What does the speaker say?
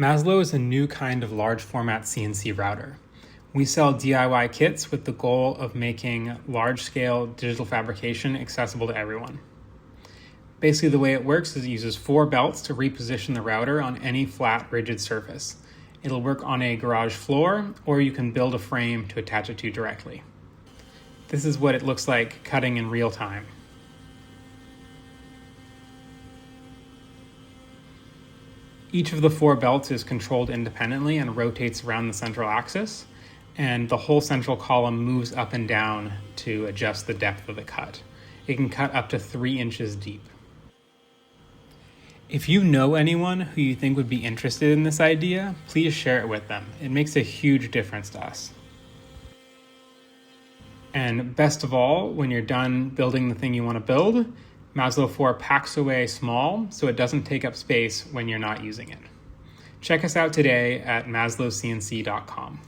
Maslow is a new kind of large format CNC router. We sell DIY kits with the goal of making large-scale digital fabrication accessible to everyone. Basically, the way it works is it uses 4 belts to reposition the router on any flat, rigid surface. It'll work on a garage floor, or you can build a frame to attach it to directly. This is what it looks like cutting in real time. Each of the 4 belts is controlled independently and rotates around the central axis, and the whole central column moves up and down to adjust the depth of the cut. It can cut up to 3 inches deep. If you know anyone who you think would be interested in this idea, please share it with them. It makes a huge difference to us. And best of all, when you're done building the thing you want to build, Maslow 4 packs away small so it doesn't take up space when you're not using it. Check us out today at maslowcnc.com.